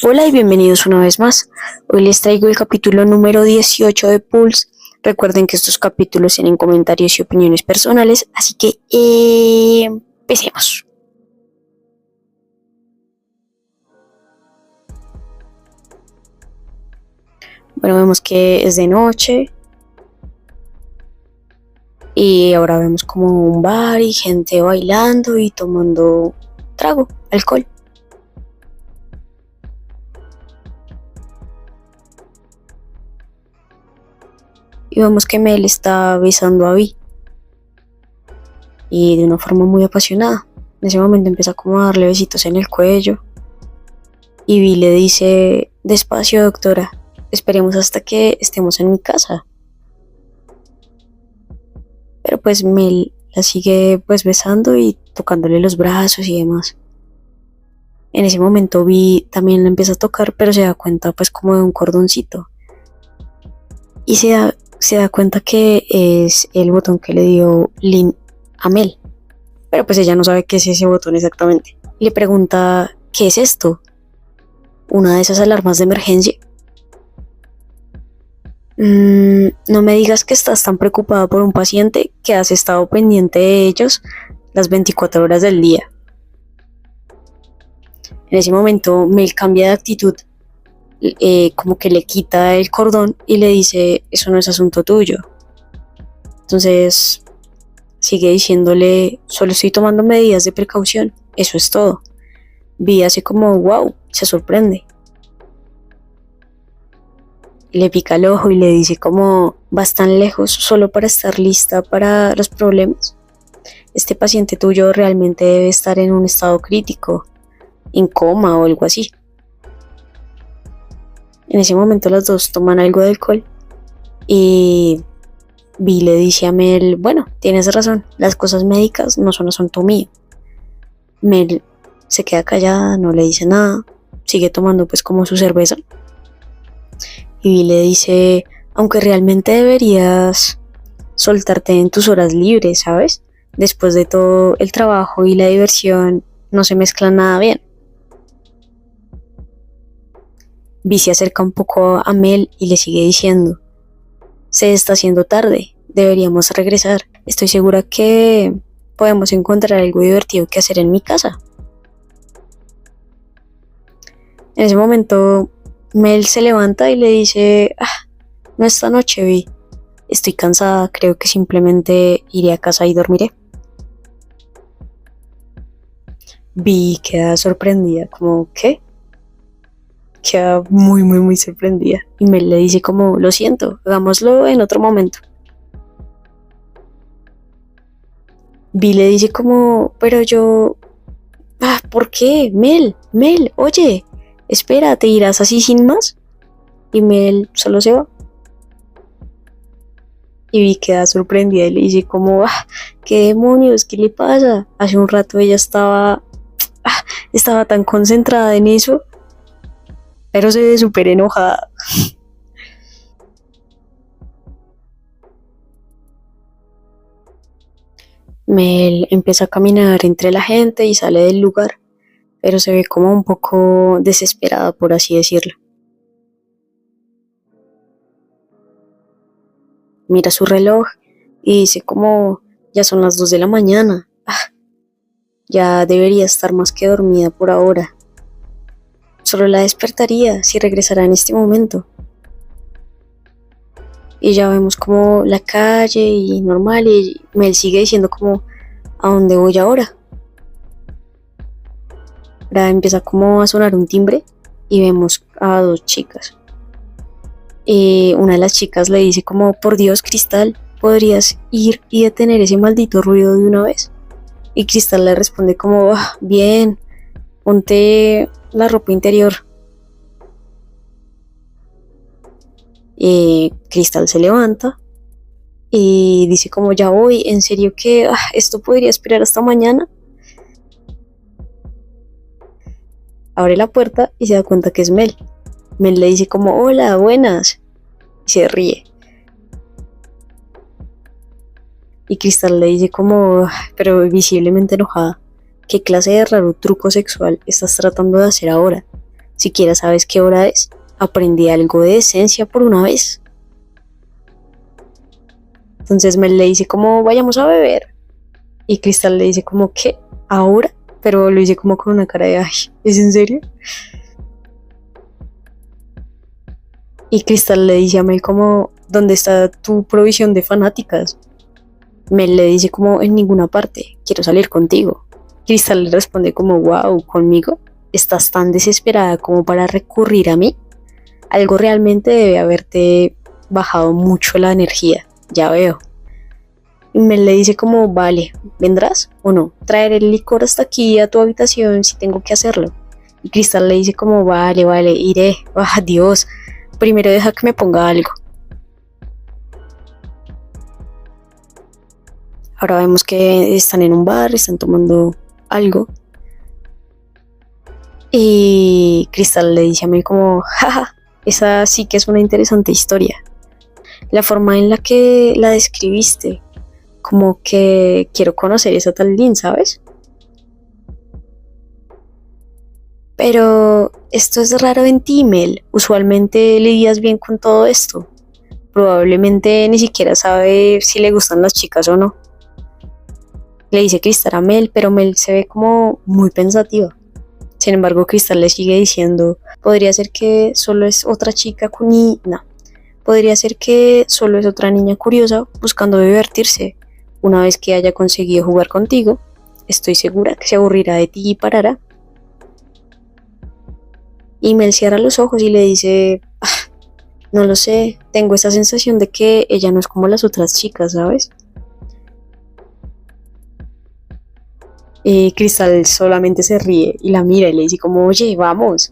Hola y bienvenidos una vez más. Hoy les traigo el capítulo número 18 de Pulse. Recuerden que estos capítulos tienen comentarios y opiniones personales, así que empecemos. Bueno, vemos que es de noche y ahora vemos como un bar y gente bailando y tomando trago, alcohol. Y vemos que Mel está besando a Vi y de una forma muy apasionada. En ese momento empieza como a darle besitos en el cuello y Vi le dice: despacio, doctora, esperemos hasta que estemos en mi casa. Pero pues Mel la sigue pues besando y tocándole los brazos y demás. En ese momento Vi también la empieza a tocar, pero se da cuenta pues como de un cordoncito y se da cuenta que es el botón que le dio Lynn a Mel, pero pues ella no sabe qué es ese botón exactamente. Le pregunta: ¿qué es esto? ¿Una de esas alarmas de emergencia? No me digas que estás tan preocupada por un paciente que has estado pendiente de ellos las 24 horas del día. En ese momento Mel cambia de actitud, como que le quita el cordón y le dice: eso no es asunto tuyo. Entonces sigue diciéndole: solo estoy tomando medidas de precaución, eso es todo. Vi así como wow, se sorprende. Le pica el ojo y le dice como: vas tan lejos solo para estar lista para los problemas. Este paciente tuyo realmente debe estar en un estado crítico, en coma o algo así. En ese momento las dos toman algo de alcohol y Vi le dice a Mel: bueno, tienes razón, las cosas médicas no son asunto mío. Mel se queda callada, no le dice nada, sigue tomando pues como su cerveza. Y Vi le dice: aunque realmente deberías soltarte en tus horas libres, ¿sabes? Después de todo, el trabajo y la diversión no se mezclan nada bien. Vi se acerca un poco a Mel y le sigue diciendo: se está haciendo tarde, deberíamos regresar. Estoy segura que podemos encontrar algo divertido que hacer en mi casa. En ese momento Mel se levanta y le dice: no, esta noche, Vi, estoy cansada, creo que simplemente iré a casa y dormiré. Vi queda sorprendida, como ¿qué? Queda muy sorprendida. Y Mel le dice como: lo siento, hagámoslo en otro momento. Vi le dice como: pero yo... ¿por qué? Mel, oye, espera, ¿te irás así sin más? Y Mel solo se va. Y Vi queda sorprendida y le dice como: ¿qué demonios? ¿Qué le pasa? Hace un rato ella estaba tan concentrada en eso, pero se ve súper enojada. Mel empieza a caminar entre la gente y sale del lugar, pero se ve como un poco desesperada, por así decirlo. Mira su reloj y dice como: ya son las 2 de la mañana. Ya debería estar más que dormida por ahora. Solo la despertaría si regresara en este momento. Y ya vemos como la calle y normal, y Mel sigue diciendo como: ¿a dónde voy ahora? Ahora empieza como a sonar un timbre y vemos a dos chicas. Una de las chicas le dice como: por Dios, Cristal, ¿podrías ir y detener ese maldito ruido de una vez? Y Cristal le responde como: bien, ponte la ropa interior. Cristal se levanta y dice como: ya voy, en serio que esto podría esperar hasta mañana. Abre la puerta y se da cuenta que es Mel. Mel le dice como: hola, buenas, y se ríe. Y Cristal le dice como, pero visiblemente enojada: ¿qué clase de raro truco sexual estás tratando de hacer ahora? Siquiera sabes qué hora es. Aprendí algo de decencia por una vez. Entonces Mel le dice como vayamos a beber. Y Cristal le dice como ¿qué? ¿Ahora? Pero lo dice como con una cara de ay, ¿es en serio? Y Cristal le dice a Mel como ¿dónde está tu provisión de fanáticas? Mel le dice como en ninguna parte, quiero salir contigo. Cristal le responde como wow, ¿conmigo? ¿Estás tan desesperada como para recurrir a mí? Algo realmente debe haberte bajado mucho la energía, ya veo. Y Mel le dice como vale, ¿vendrás o no? Traeré el licor hasta aquí a tu habitación si tengo que hacerlo. Y Cristal le dice como vale, iré. Ah, Dios, primero deja que me ponga algo. Ahora vemos que están en un bar, están tomando algo. Y Cristal le dice a Mel como, jaja, esa sí que es una interesante historia. La forma en la que la describiste, como que quiero conocer esa tal Lynn, ¿sabes? Pero esto es raro en ti, Mel. Usualmente lidias bien con todo esto. Probablemente ni siquiera sabe si le gustan las chicas o no. Le dice Cristal a Mel, pero Mel se ve como muy pensativa. Sin embargo, Cristal le sigue diciendo, podría ser que solo es otra chica no, podría ser que solo es otra niña curiosa buscando divertirse. Una vez que haya conseguido jugar contigo, estoy segura que se aburrirá de ti y parará. Y Mel cierra los ojos y le dice, no lo sé, tengo esa sensación de que ella no es como las otras chicas, ¿sabes? Y Cristal solamente se ríe y la mira y le dice como, oye, vamos,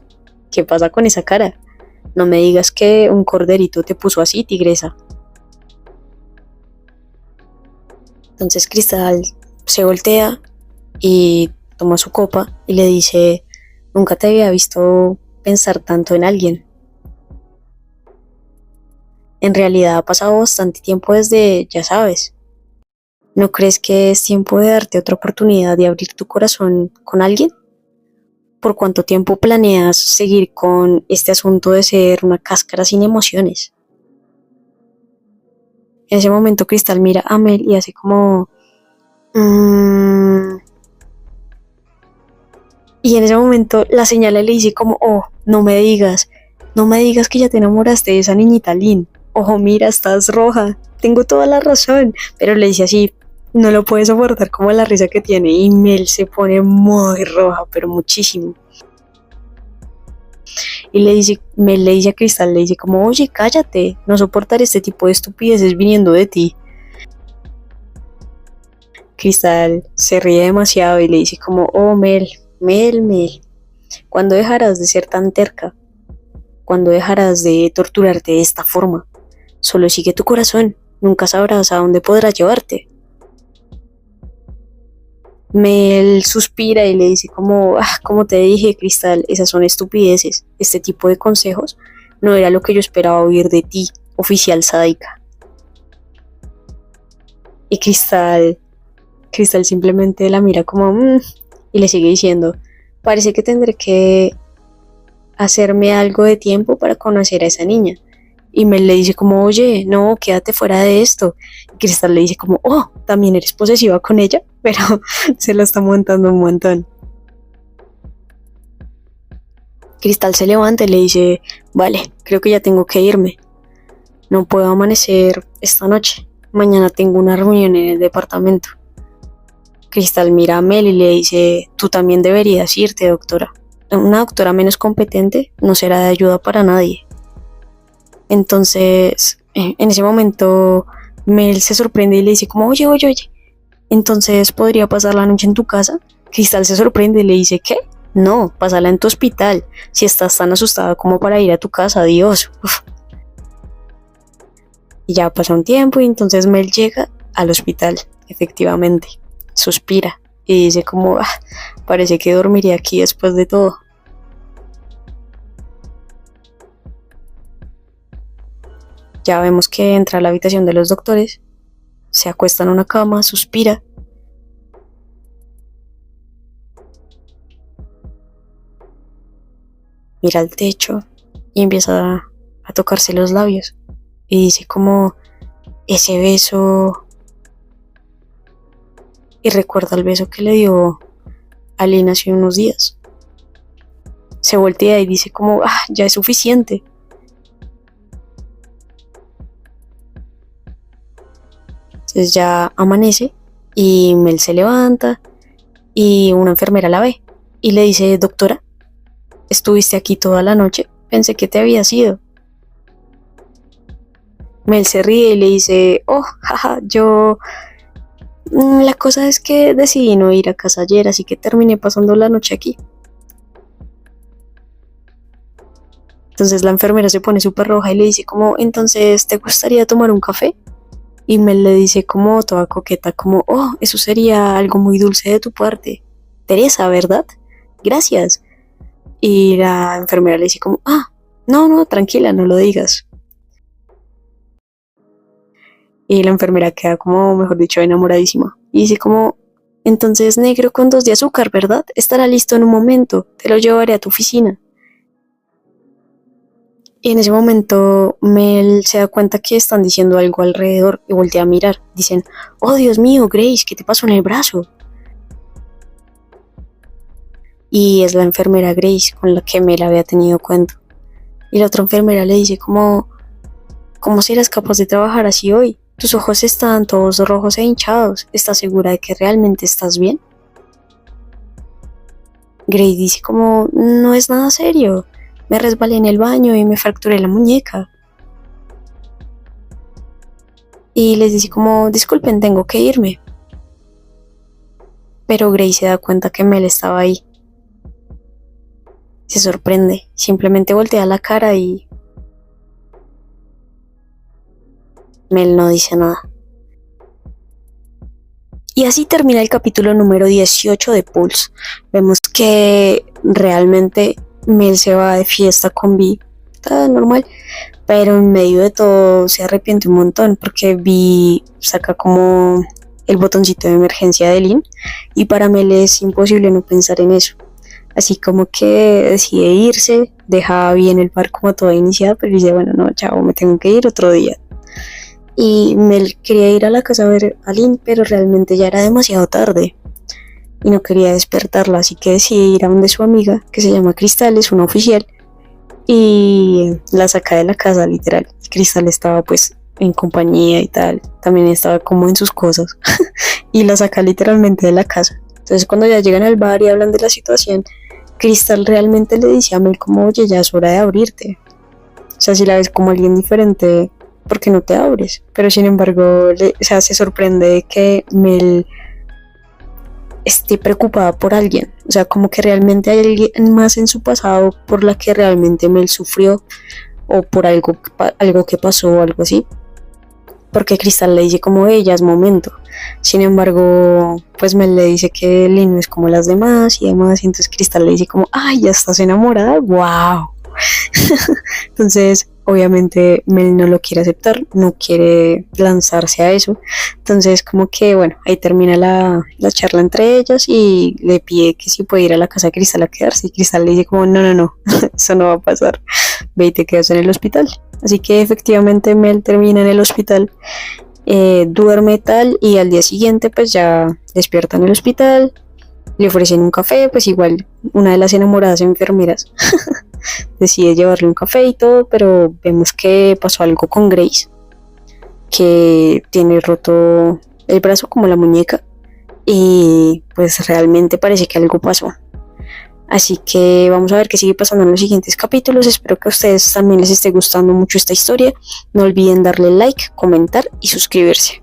¿qué pasa con esa cara? No me digas que un corderito te puso así, tigresa. Entonces Cristal se voltea y toma su copa y le dice, nunca te había visto pensar tanto en alguien. En realidad ha pasado bastante tiempo desde, ya sabes. ¿No crees que es tiempo de darte otra oportunidad de abrir tu corazón con alguien? ¿Por cuánto tiempo planeas seguir con este asunto de ser una cáscara sin emociones? En ese momento Cristal mira a Mel y hace como... "Mm", y en ese momento la señala y le dice como, oh, no me digas que ya te enamoraste de esa niñita Lynn. Ojo, mira, estás roja, tengo toda la razón. Pero le dice así, no lo puede soportar como la risa que tiene y Mel se pone muy roja, pero muchísimo. Y Mel le dice a Cristal, le dice como, oye, cállate, no soportaré este tipo de estupideces viniendo de ti. Cristal se ríe demasiado y le dice como, oh, Mel, ¿cuándo dejarás de ser tan terca? ¿Cuándo dejarás de torturarte de esta forma? Solo sigue tu corazón, nunca sabrás a dónde podrá llevarte. Mel suspira y le dice como te dije, Cristal, esas son estupideces. Este tipo de consejos no era lo que yo esperaba oír de ti, oficial sádica. Y Cristal simplemente la mira como y le sigue diciendo, parece que tendré que hacerme algo de tiempo para conocer a esa niña. Y Mel le dice como, oye, no, quédate fuera de esto. Y Cristal le dice como, oh, también eres posesiva con ella, pero se lo está montando un montón. Cristal se levanta y le dice, vale, creo que ya tengo que irme. No puedo amanecer esta noche. Mañana tengo una reunión en el departamento. Cristal mira a Mel y le dice, tú también deberías irte, doctora. Una doctora menos competente no será de ayuda para nadie. Entonces, en ese momento, Mel se sorprende y le dice como, oye, entonces podría pasar la noche en tu casa. Cristal se sorprende y le dice, ¿qué? No, pásala en tu hospital. Si estás tan asustada como para ir a tu casa, adiós. Uf. Y ya pasa un tiempo y entonces Mel llega al hospital, efectivamente. Suspira y dice como, parece que dormiría aquí después de todo. Ya vemos que entra a la habitación de los doctores, se acuesta en una cama, suspira. mira al techo y empieza a tocarse los labios. Y dice como ese beso, y recuerda el beso que le dio a Lynn hace unos días. Se voltea y dice como, ya es suficiente. Entonces ya amanece y Mel se levanta y una enfermera la ve y le dice, doctora, estuviste aquí toda la noche, pensé que te habías ido. Mel se ríe y le dice, jaja, la cosa es que decidí no ir a casa ayer, así que terminé pasando la noche aquí. Entonces la enfermera se pone súper roja y le dice como, entonces, ¿te gustaría tomar un café? Y Mel le dice como toda coqueta, como, eso sería algo muy dulce de tu parte. Teresa, ¿verdad? Gracias. Y la enfermera le dice como, no, tranquila, no lo digas. Y la enfermera queda como, mejor dicho, enamoradísima. Y dice como, entonces negro con 2 de azúcar, ¿verdad? Estará listo en un momento, te lo llevaré a tu oficina. Y en ese momento Mel se da cuenta que están diciendo algo alrededor y voltea a mirar. Dicen, oh Dios mío, Grace, ¿qué te pasó en el brazo? Y es la enfermera Grace con la que Mel había tenido cuento. Y la otra enfermera le dice ¿cómo serás capaz de trabajar así hoy? Tus ojos están todos rojos e hinchados. ¿Estás segura de que realmente estás bien? Grace dice como, no es nada serio. Me resbalé en el baño y me fracturé la muñeca. Y les dice como, disculpen, tengo que irme. Pero Grace se da cuenta que Mel estaba ahí. Se sorprende, simplemente voltea la cara y Mel no dice nada. Y así termina el capítulo número 18 de Pulse. Vemos que realmente Mel se va de fiesta con Vi, está normal, pero en medio de todo se arrepiente un montón porque Vi saca como el botoncito de emergencia de Lynn y para Mel es imposible no pensar en eso. Así como que decide irse, deja bien el bar como toda iniciada, pero dice, bueno, no, chao, me tengo que ir otro día. Y Mel quería ir a la casa a ver a Lynn, pero realmente ya era demasiado tarde y no quería despertarla, así que decide ir a donde su amiga, que se llama Cristal, es una oficial, y la saca de la casa, literal. Cristal estaba pues en compañía y tal, también estaba como en sus cosas, y la saca literalmente de la casa. Entonces cuando ya llegan al bar y hablan de la situación, Cristal realmente le dice a Mel como, oye, ya es hora de abrirte. O sea, si la ves como alguien diferente, ¿por qué no te abres? Pero sin embargo, se sorprende de que Mel esté preocupada por alguien. O sea, como que realmente hay alguien más en su pasado por la que realmente Mel sufrió o por algo que pasó o algo así. Porque Cristal le dice como ella es momento. Sin embargo, pues Mel le dice que Lynn no es como las demás y demás. Y entonces Cristal le dice como, ay, ya estás enamorada, wow. Entonces, obviamente Mel no lo quiere aceptar, no quiere lanzarse a eso. Entonces, como que, bueno, ahí termina la charla entre ellas y le pide que si puede ir a la casa de Cristal a quedarse. Y Cristal le dice como, no, eso no va a pasar. Ve y te quedas en el hospital. Así que efectivamente Mel termina en el hospital, duerme tal y al día siguiente pues ya despierta en el hospital, le ofrecen un café, pues igual una de las enamoradas enfermeras decide llevarle un café y todo, pero vemos que pasó algo con Grace, que tiene roto el brazo como la muñeca y pues realmente parece que algo pasó. Así que vamos a ver qué sigue pasando en los siguientes capítulos. Espero que a ustedes también les esté gustando mucho esta historia. No olviden darle like, comentar y suscribirse.